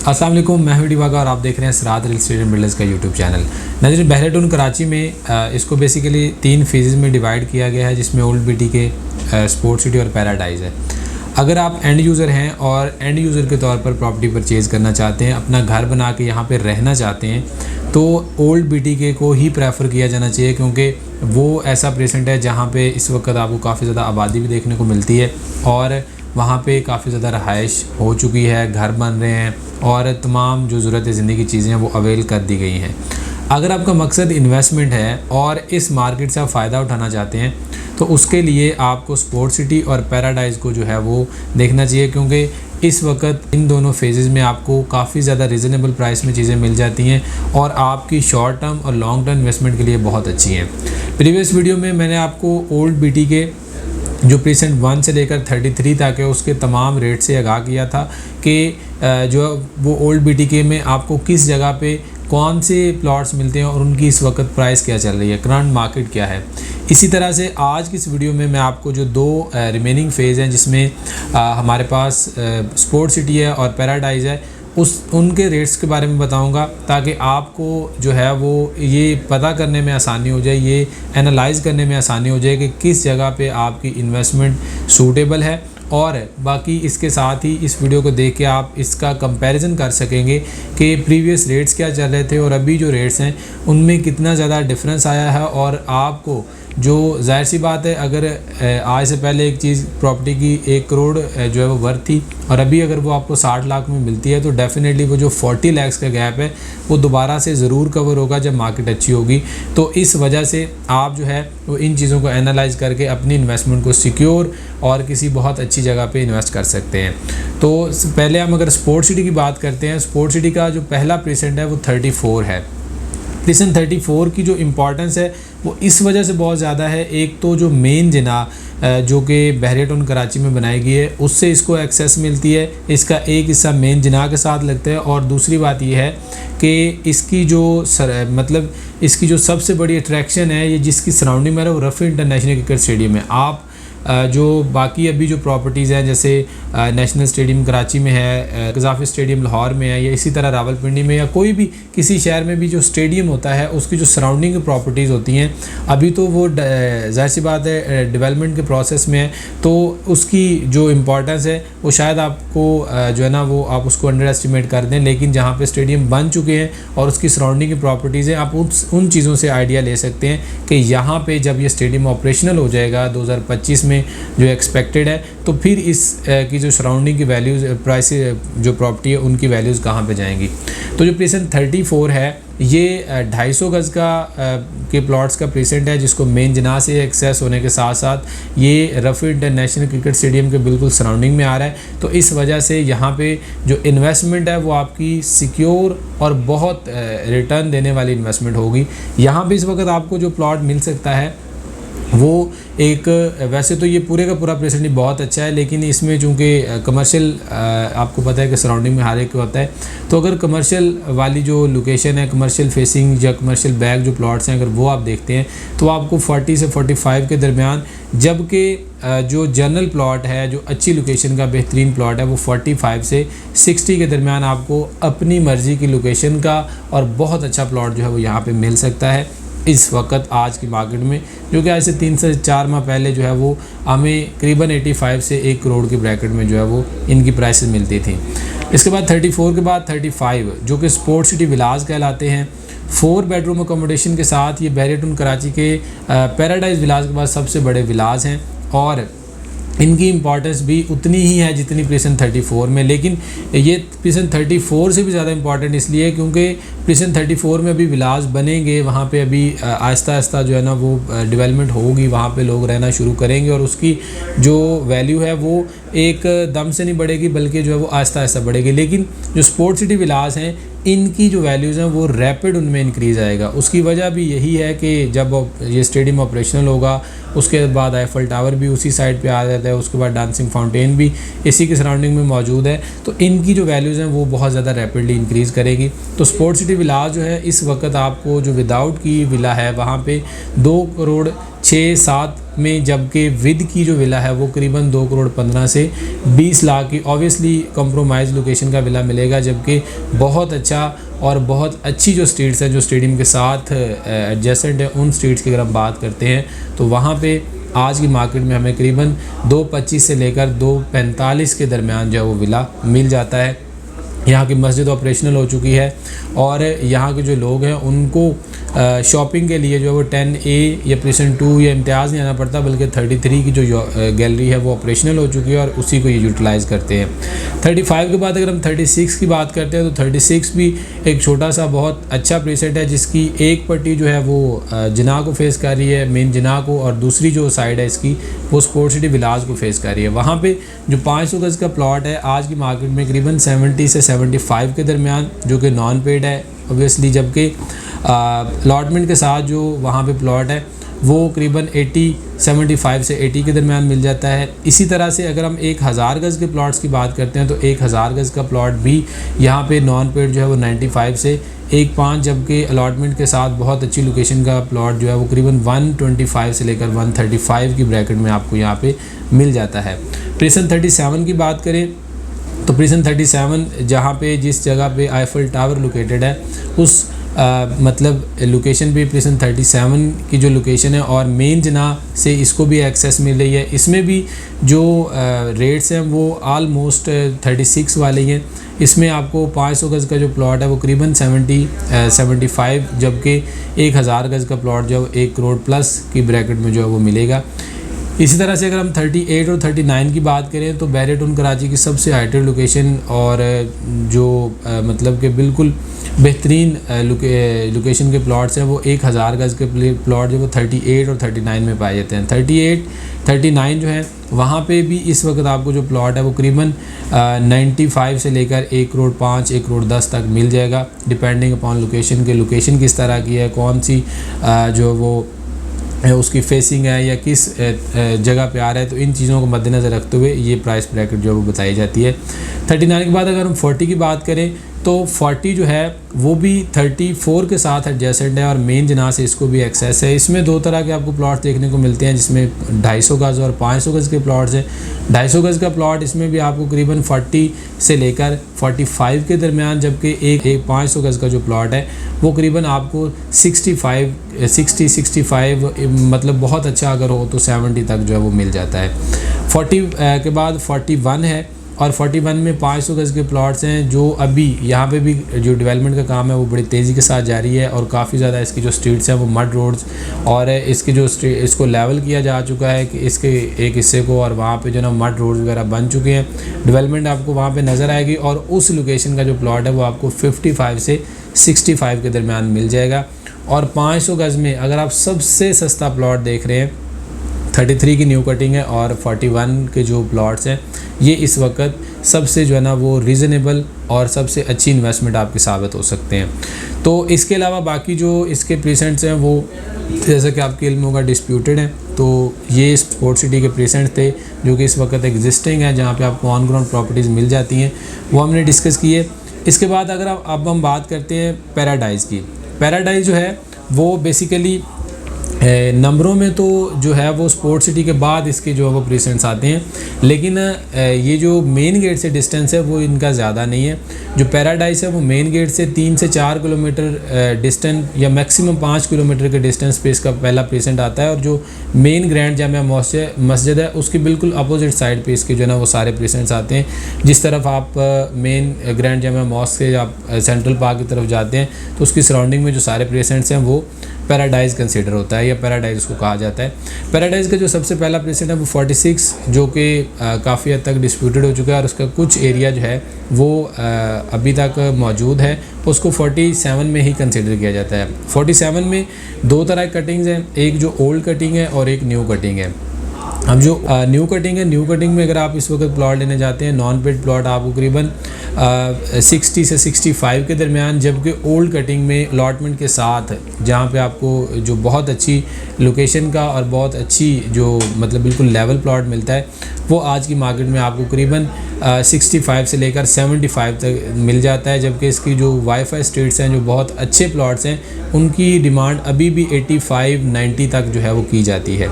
अस्सलाम वालेकुम, मैं हूं डिवागा और आप देख रहे हैं सिरात रियल एस्टेट एंड बिल्डर्स का यूट्यूब चैनल। नाज़रीन, बहरेटून कराची में इसको बेसिकली 3 फेजेस में डिवाइड किया गया है, जिसमें ओल्ड बीटी के स्पोर्ट सिटी और पैराडाइज़ है। अगर आप एंड यूज़र हैं और एंड यूज़र के तौर पर प्रॉपर्टी परचेज़ करना चाहते हैं, अपना घर बना के यहाँ पे रहना चाहते हैं, तो ओल्ड बीटी के को ही प्रेफर किया जाना चाहिए, क्योंकि वो ऐसा प्रेसेंट है जहाँ पे इस वक्त आपको काफ़ी ज़्यादा आबादी भी देखने को मिलती है और वहाँ पे काफ़ी ज़्यादा रहाइश हो चुकी है, घर बन रहे हैं और तमाम जो ज़रूरत ज़िंदगी की चीज़ें हैं वो अवेल कर दी गई हैं। अगर आपका मकसद इन्वेस्टमेंट है और इस मार्केट से आप फ़ायदा उठाना चाहते हैं, तो उसके लिए आपको स्पोर्ट सिटी और पैराडाइज़ को जो है वो देखना चाहिए, क्योंकि इस वक्त इन दोनों फेजेस में आपको काफ़ी ज़्यादा रिजनेबल प्राइस में चीज़ें मिल जाती हैं और आपकी शॉर्ट टर्म और लॉन्ग टर्म इन्वेस्टमेंट के लिए बहुत अच्छी हैं। प्रीवियस वीडियो में मैंने आपको ओल्ड बीटी के जो प्रीसेंट 1 से लेकर 33 तक है उसके तमाम रेट से आगाह किया था कि जो वो ओल्ड बीटीके में आपको किस जगह पे कौन से प्लॉट्स मिलते हैं और उनकी इस वक्त प्राइस क्या चल रही है, करंट मार्केट क्या है। इसी तरह से आज की इस वीडियो में मैं आपको जो 2 रिमेनिंग फेज़ हैं, जिसमें हमारे पास स्पोर्ट सिटी है और पैराडाइज़ है, उनके रेट्स के बारे में बताऊंगा, ताकि आपको जो है वो ये पता करने में आसानी हो जाए, ये एनालाइज़ करने में आसानी हो जाए कि किस जगह पे आपकी इन्वेस्टमेंट सूटेबल है। और बाकी इसके साथ ही इस वीडियो को देख के आप इसका कंपैरिजन कर सकेंगे कि प्रीवियस रेट्स क्या चल रहे थे और अभी जो रेट्स हैं उनमें कितना ज़्यादा डिफरेंस आया है। और आपको जो जाहिर सी बात है, अगर आज से पहले एक चीज़ प्रॉपर्टी की 1 करोड़ जो है वो वर्थ थी और अभी अगर वो आपको 60 लाख में मिलती है, तो डेफ़िनेटली वो जो 40 लाख का गैप है वो दोबारा से ज़रूर कवर होगा जब मार्केट अच्छी होगी। तो इस वजह से आप जो है वो इन चीज़ों को एनालाइज़ करके अपनी इन्वेस्टमेंट को सिक्योर और किसी बहुत अच्छी जगह पे इन्वेस्ट कर सकते हैं। तो पहले हम अगर स्पोर्ट सिटी की बात करते हैं, स्पोर्ट सिटी का जो पहला प्रीसेंट है वो 34 है। प्रीसेंट 34 की जो इम्पॉर्टेंस है वो इस वजह से बहुत ज़्यादा है। एक तो जो मेन जिना जो कि बहरेटून कराची में बनाई गई है, उससे इसको एक्सेस मिलती है, इसका एक हिस्सा मेन जिना के साथ लगता है। और दूसरी बात ये है कि इसकी जो मतलब इसकी जो सबसे बड़ी अट्रैक्शन है, ये जिसकी सराउंडिंग में है वो रफ़ी इंटरनेशनल क्रिकेट स्टेडियम है। आप जो बाकी अभी जो प्रॉपर्टीज़ हैं, जैसे नेशनल स्टेडियम कराची में है, कज़ाफ़ी स्टेडियम लाहौर में है, या इसी तरह रावलपिंडी में, या कोई भी किसी शहर में भी जो स्टेडियम होता है उसकी जो सराउंडिंग की प्रॉपर्टीज़ होती हैं, अभी तो वो ज़ाहिर सी बात है डेवलपमेंट के प्रोसेस में है, तो उसकी जो इम्पोर्टेंस है वो शायद आपको जो है ना वो आप उसको अंडर एस्टिमेट कर दें। लेकिन जहाँ पे स्टेडियम बन चुके हैं और उसकी सराउंडिंग की प्रॉपर्टीज़ हैं, आप उन चीज़ों से आइडिया ले सकते हैं कि यहाँ पे जब ये स्टेडियम ऑपरेशनल हो जाएगा 2025 में जो एक्सपेक्टेड है, तो फिर इस की जो सराउंडिंग की वैल्यूज़ प्राइस जो प्रॉपर्टी है उनकी वैल्यूज़ कहाँ पे जाएंगी। तो जो प्रीसेंट 34 है ये 250 गज़ का के प्लॉट्स का प्रीसेंट है, जिसको मेन जिना से एक्सेस होने के साथ साथ ये रफ़ी इंटरनेशनल क्रिकेट स्टेडियम के बिल्कुल सराउंडिंग में आ रहा है। तो इस वजह से यहाँ पे जो इन्वेस्टमेंट है वो आपकी सिक्योर और बहुत रिटर्न देने वाली इन्वेस्टमेंट होगी। यहाँ पे इस वक्त आपको जो प्लॉट मिल सकता है वो एक, वैसे तो ये पूरे का पूरा प्रेजेंटली बहुत अच्छा है, लेकिन इसमें चूँकि कमर्शियल आपको पता है कि सराउंडिंग में हर एक होता है, तो अगर कमर्शियल वाली जो लोकेशन है, कमर्शियल फेसिंग या कमर्शियल बैक जो प्लॉट्स हैं, अगर वो आप देखते हैं तो आपको 40 से 45 के दरमियान, जबकि जो जनरल प्लॉट है, जो अच्छी लोकेशन का बेहतरीन प्लॉट है, वो 45 से 60 के दरमियान आपको अपनी मर्ज़ी की लोकेशन का और बहुत अच्छा प्लॉट जो है वो यहाँ पर मिल सकता है इस वक्त आज की मार्केट में, जो कि आज से 3 से 4 माह पहले जो है वो हमें करीबन 85 से 1 करोड़ की ब्रैकेट में जो है वो इनकी प्राइसेस मिलती थी। इसके बाद 34 के बाद 35 जो कि स्पोर्ट सिटी विलाज कहलाते हैं, 4 बेडरूम अकोमोडेशन के साथ ये बहरेटून कराची के पैराडाइज़ विलाज के बाद सबसे बड़े विलाज हैं और इनकी इम्पॉर्टेंस भी उतनी ही है जितनी प्रीसेंट 34 में। लेकिन ये प्रीसेंट 34 से भी ज़्यादा इम्पॉर्टेंट इसलिए क्योंकि प्रीसेंट 34 में अभी विलास बनेंगे, वहाँ पे अभी आहिस्ता आहिस्ता जो है ना वो डेवलपमेंट होगी, वहाँ पे लोग रहना शुरू करेंगे और उसकी जो वैल्यू है वो एक दम से नहीं बढ़ेगी, बल्कि जो है वो आहिस्ता आहिस्ता बढ़ेगी। लेकिन जो स्पोर्ट सिटी विलास हैं इनकी जो वैल्यूज़ हैं वो रैपिड उनमें इंक्रीज़ आएगा। उसकी वजह भी यही है कि जब ये स्टेडियम ऑपरेशनल होगा उसके बाद आईफल टावर भी उसी साइड पे आ जाता है, उसके बाद डांसिंग फाउंटेन भी इसी के सराउंडिंग में मौजूद है, तो इनकी जो वैल्यूज़ हैं वो बहुत ज़्यादा रैपिडली इंक्रीज़ करेगी। तो स्पोर्ट सिटी विला जो है इस वक्त आपको जो विदाउट की विला है वहाँ पे 2 करोड़ 6-7 में, जबकि विद की जो विला है वो करीबन 2 करोड़ 15 से 20 लाख की ऑब्वियसली कंप्रोमाइज़ लोकेशन का विला मिलेगा। जबकि बहुत अच्छा और बहुत अच्छी जो स्ट्रीट्स है, जो स्टेडियम के साथ एडजेसेंट है, उन स्ट्रीट्स की अगर हम बात करते हैं तो वहाँ पे आज की मार्केट में हमें करीबन 2.25 से लेकर 2.45 के दरमियान जो है वो विला मिल जाता है। यहाँ की मस्जिद ऑपरेशनल हो चुकी है और यहाँ के जो लोग हैं उनको शॉपिंग के लिए जो है वो 10A या प्रेसेंट 2 या इम्तियाज़ नहीं आना पड़ता, बल्कि 33 की जो गैलरी है वो ऑपरेशनल हो चुकी है और उसी को ये यूटिलाइज़ करते हैं। 35 के बाद अगर हम 36 की बात करते हैं तो 36 भी एक छोटा सा बहुत अच्छा प्रीसेट है, जिसकी एक पट्टी जो है वो जिना को फेस कर रही है, मेन जिना को, और दूसरी जो साइड है इसकी वो स्पोर्ट्स सिटी विलाज को फेस कर रही है। वहाँ पे जो 500 गज़ का प्लॉट है आज की मार्केट में करीबन 70 से 75 के दरमियान, जो कि नॉन पेड है ऑब्वियसली, जबकि अलॉटमेंट के साथ जो वहाँ पे प्लॉट है वो करीबन 75 से 80 के दरमियान मिल जाता है। इसी तरह से अगर हम 1000 गज़ के प्लॉट्स की बात करते हैं तो 1000 गज़ का प्लॉट भी यहाँ पे नॉन पेड जो है वो 95 से 15, जबकि अलॉटमेंट के साथ बहुत अच्छी लोकेशन का प्लॉट जो है वो करीबन 125 से लेकर 135 की ब्रैकेट में आपको यहाँ पे मिल जाता है। प्रिसन 37 की बात करें तो प्रिसन 37 जहाँ पे जिस जगह पे आईफल टावर लोकेटेड है उस मतलब लोकेशन पे प्रिसन 37 की जो लोकेशन है और मेन जना से इसको भी एक्सेस मिल रही है। इसमें भी जो रेट्स हैं वो आलमोस्ट 36 वाले हैं। इसमें आपको 500 गज़ का जो प्लॉट है वो करीबन 75, जबकि 1000 गज़ का प्लॉट जो 1 करोड़ प्लस की ब्रैकेट में जो है वो मिलेगा। इसी तरह से अगर हम 38 और 39 की बात करें तो बहरेटून कराची की सबसे हाइटेड लोकेशन और जो मतलब कि बिल्कुल बेहतरीन लोकेशन के प्लॉट्स हैं वो 1000 गज़ के प्लॉट जो वो 38 और 39 में पाए जाते हैं। 39 जो है वहाँ पे भी इस वक्त आपको जो प्लॉट है वो करीबन 95 से लेकर 1 करोड़ 5, 1 करोड़ 10 तक मिल जाएगा, डिपेंडिंग अपॉन लोकेशन के, लोकेशन किस तरह की है, कौन सी जो वो उसकी फेसिंग है या किस जगह पे आ रहा है, तो इन चीज़ों को मद्देनज़र रखते हुए ये प्राइस ब्रैकेट जो है वो बताई जाती है। 39 के बाद अगर हम 40 की बात करें तो 40 जो है वो भी 34 के साथ एडजेसेंट है और मेन जना से इसको भी एक्सेस है। इसमें दो तरह के आपको प्लॉट देखने को मिलते हैं, जिसमें 250 गज़ और 500 गज़ के प्लॉट्स हैं। 250 गज़ का प्लॉट इसमें भी आपको करीबन 40 से लेकर 45 के दरमियान, जबकि एक 500 गज़ का जो प्लॉट है वो करीबन आपको 65 मतलब बहुत अच्छा अगर हो तो 70 तक जो है वो मिल जाता है। 40 के बाद 41 है और 41 में 500 गज़ के प्लॉट्स हैं, जो अभी यहाँ पे भी जो डेवलपमेंट का काम है वो बड़ी तेज़ी के साथ जारी है और काफ़ी ज़्यादा इसकी जो स्ट्रीट्स हैं वो मड रोड्स और इसकी जो इसको लेवल किया जा चुका है कि इसके एक हिस्से को, और वहाँ पे जो ना मड रोड्स वगैरह बन चुके हैं। डेवलपमेंट आपको वहाँ पे नज़र आएगी और उस लोकेशन का जो प्लॉट है वो आपको 55 से 65 के दरमियान मिल जाएगा। और 500 गज़ में अगर आप सबसे सस्ता प्लॉट देख रहे हैं 33 की न्यू कटिंग है और 41 के जो प्लॉट्स हैं ये इस वक्त सबसे जो है ना वो रीज़नेबल और सबसे अच्छी इन्वेस्टमेंट आपकी साबित हो सकते हैं। तो इसके अलावा बाकी जो इसके प्रीसेंट्स हैं वो जैसा कि आपके इल्म होगा डिस्प्यूटेड हैं। तो ये स्पोर्ट्स सिटी के प्रीसेंट्स थे जो कि इस वक्त एग्जिस्टिंग है, जहाँ पे आपको ऑन ग्राउंड प्रॉपर्टीज़ मिल जाती हैं, वो हमने डिस्कस की है। इसके बाद अगर अब हम बात करते हैं पैराडाइज़ की। पैराडाइज़ जो है वो बेसिकली नंबरों में तो जो है वो स्पोर्ट्स सिटी के बाद इसके जो है वो प्रीसेंट्स आते हैं, लेकिन ये जो मेन गेट से डिस्टेंस है वो इनका ज़्यादा नहीं है। जो पैराडाइज़ है वो मेन गेट से 3 से 4 किलोमीटर डिस्टेंस या मैक्सिमम 5 किलोमीटर के डिस्टेंस पे इसका पहला प्रीसेंट आता है। और जो मेन ग्रैंड जामिया मस्जिद है उसकी बिल्कुल अपोजिट साइड पे इसके जो है ना वो सारे प्रीसेंट्स आते हैं। जिस तरफ आप मेन ग्रैंड जामिया मॉस्क से आप सेंट्रल पार्क की तरफ जाते हैं तो उसकी सराउंडिंग में जो सारे प्रीसेंट्स हैं वो पैराडाइज़ कंसीडर होता है या पैराडाइज़ उसको कहा जाता है। पैराडाइज़ का जो सबसे पहला प्रीसेंट है वो 46 जो कि काफ़ी हद तक डिस्प्यूटेड हो चुका है और उसका कुछ एरिया जो है वो अभी तक मौजूद है, उसको 47 में ही कंसीडर किया जाता है। 47 में दो तरह की कटिंग्स हैं, एक जो ओल्ड कटिंग है और एक न्यू कटिंग है। अब जो न्यू कटिंग है, न्यू कटिंग में अगर आप इस वक्त प्लॉट लेने जाते हैं, नॉन पेड प्लॉट आपको करीबन 60 से 65 के दरमियान, जबकि ओल्ड कटिंग में अलॉटमेंट के साथ जहाँ पे आपको जो बहुत अच्छी लोकेशन का और बहुत अच्छी जो मतलब बिल्कुल लेवल प्लॉट मिलता है, वो आज की मार्केट में आपको करीबन 65 से लेकर 75 तक मिल जाता है। जबकि इसकी जो वाईफाई स्ट्रीट्स हैं, जो बहुत अच्छे प्लॉट्स हैं, उनकी डिमांड अभी भी 85-90 तक जो है वो की जाती है।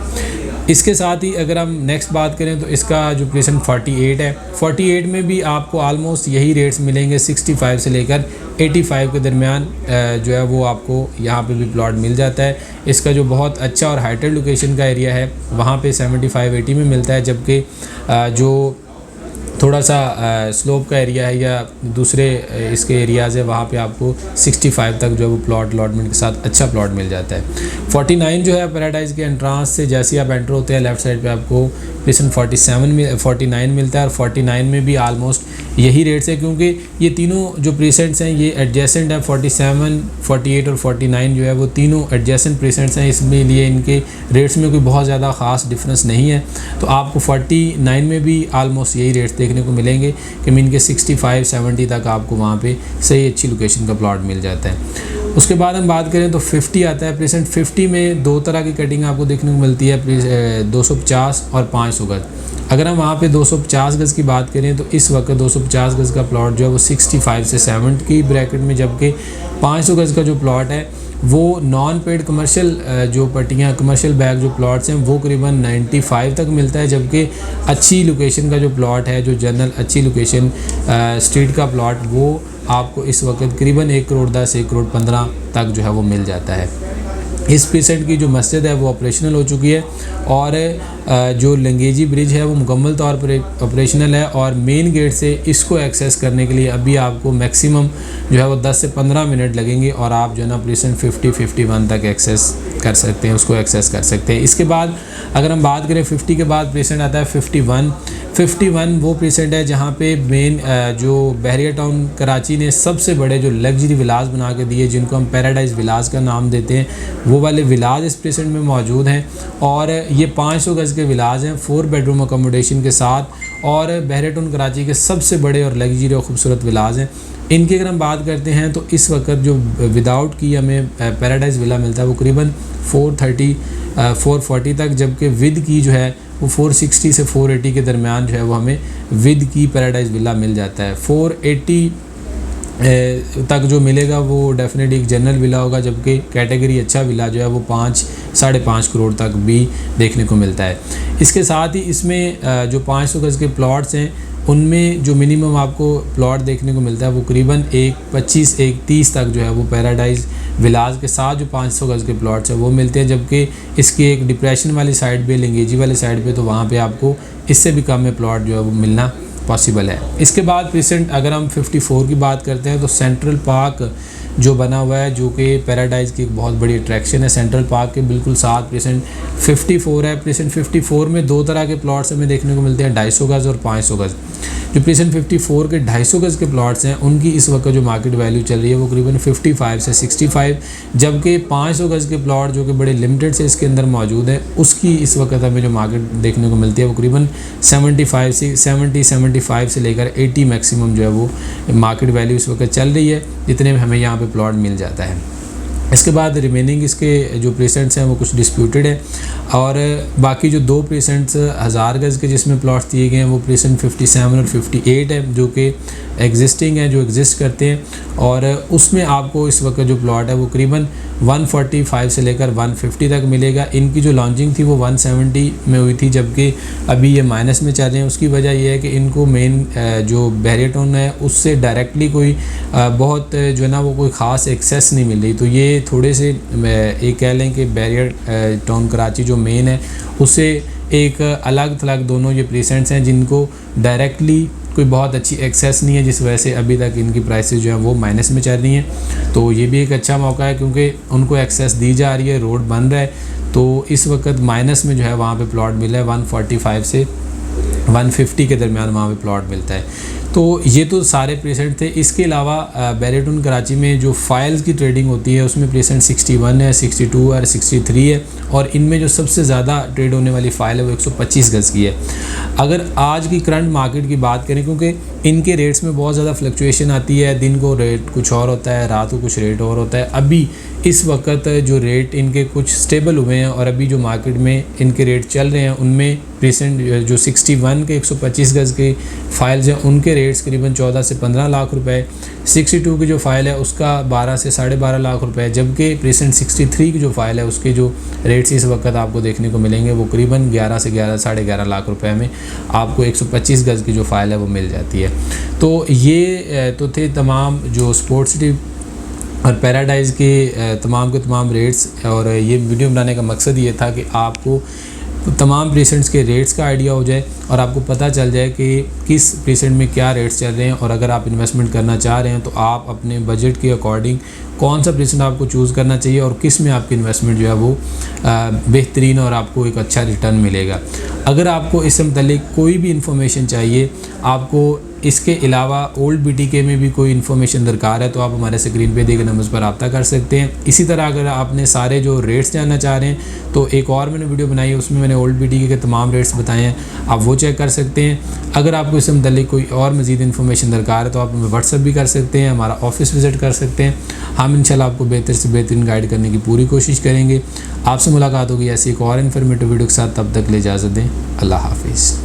इसके साथ ही अगर हम नेक्स्ट बात करें तो इसका जो पोजीशन 48 है, 48 में भी आपको आलमोस्ट यही रेट्स मिलेंगे, 65 से लेकर 85 के दरमियान जो है वो आपको यहाँ पे भी प्लॉट मिल जाता है। इसका जो बहुत अच्छा और हाइटेड लोकेशन का एरिया है, वहाँ पे 75-80 में मिलता है, जबकि जो थोड़ा सा स्लोप का एरिया है या दूसरे इसके एरियाज़ है, वहाँ पे आपको 65 तक जो है वो प्लॉट अलॉटमेंट के साथ अच्छा प्लॉट मिल जाता है। 49 जो है पैराडाइज के एंट्रांस से जैसे आप एंटर होते हैं, लेफ़्ट साइड पे आपको पोजीशन 49 मिलता है, और 49 में भी आलमोस्ट यही रेट्स है, क्योंकि ये तीनों जो प्रीसेंट्स हैं ये एडजेसेंट है। 47, 48 और 49 जो है वो तीनों एडजेसेंट प्रीसेंट्स हैं, इसमें लिए इनके रेट्स में कोई बहुत ज़्यादा ख़ास डिफरेंस नहीं है। तो आपको 49 में भी आलमोस्ट यही रेट्स देखने को मिलेंगे कि मीन के 65-70 तक आपको वहाँ पे सही अच्छी लोकेशन का प्लॉट मिल जाता है। उसके बाद हम बात करें तो 50 आता है प्रेजेंट। 50 में दो तरह की कटिंग आपको देखने को मिलती है, 250 और 500 गज। अगर हम वहाँ पे 250 गज़ की बात करें तो इस वक्त 250 गज़ का प्लॉट जो है वो 65 से 70 की ब्रैकेट में, जबकि 500 गज़ का जो प्लॉट है वो नॉन पेड कमर्शियल जो पट्टियाँ कमर्शियल बैग जो प्लॉट्स हैं वो करीबन 95 तक मिलता है। जबकि अच्छी लोकेशन का जो प्लॉट है, जो जनरल अच्छी लोकेशन स्ट्रीट का प्लॉट, वो आपको इस वक्त करीबन 1 करोड़ 10, 1 करोड़ 15 तक जो है वो मिल जाता है। इस प्रीसेंट की जो मस्जिद है वो ऑपरेशनल हो चुकी है, और जो लंगेजी ब्रिज है वो मुकम्मल तौर पर ऑपरेशनल है, और मेन गेट से इसको एक्सेस करने के लिए अभी आपको मैक्सिमम जो है वो 10 से 15 मिनट लगेंगे, और आप जो है ना प्रीसेंट 50-51 तक एक्सेस कर सकते हैं, उसको एक्सेस कर सकते हैं। इसके बाद अगर हम बात करें 50 के बाद प्रीसेंट आता है 51 वो प्रीसेंट है जहाँ पे मेन जो बहरिया टाउन कराची ने सबसे बड़े जो लग्जरी विलास बना के दिए, जिनको हम पैराडाइज विलास का नाम देते हैं, वो वाले विलास इस प्रीसेंट में मौजूद हैं। और ये 500 गज़ के विलास हैं 4 बेडरूम अकोमोडेशन के साथ, और बहरिया टाउन कराची के सबसे बड़े और लग्जरी और ख़ूबसूरत विलास हैं। इनकी अगर हम बात करते हैं तो इस वक्त जो विदाउट की हमें पैराडाइज विला मिलता है वो करीबन 440 तक, जबकि विद की जो है वो 460 से 480 के दरमियान जो है वो हमें विद की पैराडाइज विला मिल जाता है। 480 तक जो मिलेगा वो डेफिनेटली एक जनरल विला होगा, जबकि कैटेगरी अच्छा विला जो है वो 5-5.5 करोड़ तक भी देखने को मिलता है। इसके साथ ही इसमें जो 500 गज़ के प्लॉट्स हैं उनमें जो मिनिमम आपको प्लॉट देखने को मिलता है वो करीबन 1.25-1.30 तक जो है वो पैराडाइज विलास के साथ जो 500 गज़ के प्लॉट्स हैं वो मिलते हैं। जबकि इसकी एक डिप्रेशन वाली साइड पे, लिंगेजी वाली साइड पे, तो वहाँ पे आपको इससे भी कम में प्लॉट जो है वो मिलना पॉसिबल है। इसके बाद प्रेजेंट अगर हम 54 की बात करते हैं तो सेंट्रल पार्क जो बना हुआ है, जो कि पैराडाइज की एक बहुत बड़ी अट्रैक्शन है, सेंट्रल पार्क के बिल्कुल साथ प्रेजेंट 54 है। प्रेजेंट 54 में दो तरह के प्लॉट्स हमें देखने को मिलते हैं, 250 गज़ और 500 गज़। जो प्रेजेंट 54 के 250 गज़ के प्लॉट्स हैं उनकी इस वक्त जो मार्केट वैल्यू चल रही है वो करीबन 55 से 65, जबकि 500 गज़ के प्लॉट जो कि बड़े लिमिटेड से इसके अंदर मौजूद है उसकी इस वक्त हमें जो मार्केट देखने को मिलती है वो करीबन 75 से लेकर 80 मैक्सिमम जो है वो मार्केट वैल्यू इस वक्त चल रही है, जितने में हमें यहाँ पे प्लॉट मिल जाता है। इसके बाद रिमेनिंग इसके जो प्रीसेंट्स हैं वो कुछ डिस्प्यूटेड है, और बाकी जो 2 प्रीसेंट्स 1000 गज़ के जिसमें प्लॉट्स दिए गए हैं वो प्रीसेंट 57 और 58 है, जो कि एग्जिस्टिंग है, जो एग्जिस्ट करते हैं। और उसमें आपको इस वक्त जो प्लॉट है वो करीबन 145 से लेकर 150 तक मिलेगा। इनकी जो लॉन्चिंग थी वो 170 में हुई थी, जबकि अभी ये माइनस में चल रहे हैं। उसकी वजह यह है कि इनको मेन जो बहरिया टाउन है उससे डायरेक्टली कोई बहुत जो है ना वो कोई ख़ास एक्सेस नहीं मिल रही। तो ये थोड़े से एक कह लें कि बहरिया टाउन कराची जो मेन है उससे एक अलग थलग दोनों ये प्रीसेंट्स हैं, जिनको डायरेक्टली कोई बहुत अच्छी एक्सेस नहीं है, जिस वजह से अभी तक इनकी प्राइसेस जो है वो माइनस में चल रही हैं। तो ये भी एक अच्छा मौका है क्योंकि उनको एक्सेस दी जा रही है, रोड बन रहा है, तो इस वक्त माइनस में जो है वहाँ पे प्लॉट मिला है 145 से 150 के दरमियान वहाँ पे प्लॉट मिलता है। तो ये तो सारे प्रेसेंट थे। इसके अलावा बेरेटून कराची में जो फाइल्स की ट्रेडिंग होती है उसमें प्रेसेंट 61 है, 62 है, 63 है, और इनमें जो सबसे ज़्यादा ट्रेड होने वाली फ़ाइल है वो 125 गज़ की है। अगर आज की करंट मार्केट की बात करें, क्योंकि इनके रेट्स में बहुत ज़्यादा फ्लक्चुएशन आती है, दिन को रेट कुछ और होता है, रात को कुछ रेट और होता है। अभी इस वक्त जो रेट इनके कुछ स्टेबल हुए हैं और अभी जो मार्केट में इनके रेट चल रहे हैं उनमें रिसेंट जो 61 के 125 गज़ के फाइल्स हैं उनके रेट्स करीबन 14 से 15 लाख रुपए, 62 की जो फ़ाइल है उसका 12 से 12.5 लाख रुपए, जबकि रिसेंट 63 की जो फ़ाइल है उसके जो रेट्स इस वक्त आपको देखने को मिलेंगे वो करीबन 11 से 11.5 लाख रुपए में आपको 125 गज़ की जो फ़ाइल है वो मिल जाती है। तो ये तो थे तमाम जो स्पोर्ट्स सिटी और पैराडाइज़ के तमाम के तमाम रेट्स, और ये वीडियो बनाने का मकसद ये था कि आपको तमाम प्रेसेंट्स के रेट्स का आइडिया हो जाए और आपको पता चल जाए कि किस प्रेसेंट में क्या रेट्स चल रहे हैं, और अगर आप इन्वेस्टमेंट करना चाह रहे हैं तो आप अपने बजट के अकॉर्डिंग कौन सा प्रेसेंट आपको चूज़ करना चाहिए और किस में आपकी इन्वेस्टमेंट जो है वो बेहतरीन और आपको एक अच्छा रिटर्न मिलेगा। अगर आपको इससे मुताल्लिक कोई भी इंफॉर्मेशन चाहिए, आपको इसके अलावा ओल्ड BTK में भी कोई इन्फॉर्मेशन दरकार है, तो आप हमारे स्क्रीन पे दिए गए नंबर्स पर रब्ता कर सकते हैं। इसी तरह अगर आपने सारे जो रेट्स जानना चाह रहे हैं तो एक और मैंने वीडियो बनाई है, उसमें मैंने ओल्ड BTK के तमाम रेट्स बताए हैं, आप वो चेक कर सकते हैं। अगर आपको इससे मुताल्लिक कोई और मज़ीद इन्फॉर्मेशन दरकार है तो आप हमें व्हाट्सअप भी कर सकते हैं, हमारा ऑफिस विज़िट कर सकते हैं। हम इंशाल्लाह आपको बेहतर से बेहतरीन गाइड करने की पूरी कोशिश करेंगे। आपसे मुलाकात होगी ऐसी एक और इन्फॉर्मेटिव वीडियो के साथ, तब तक ले इजाज़त दें। अल्लाह हाफिज़।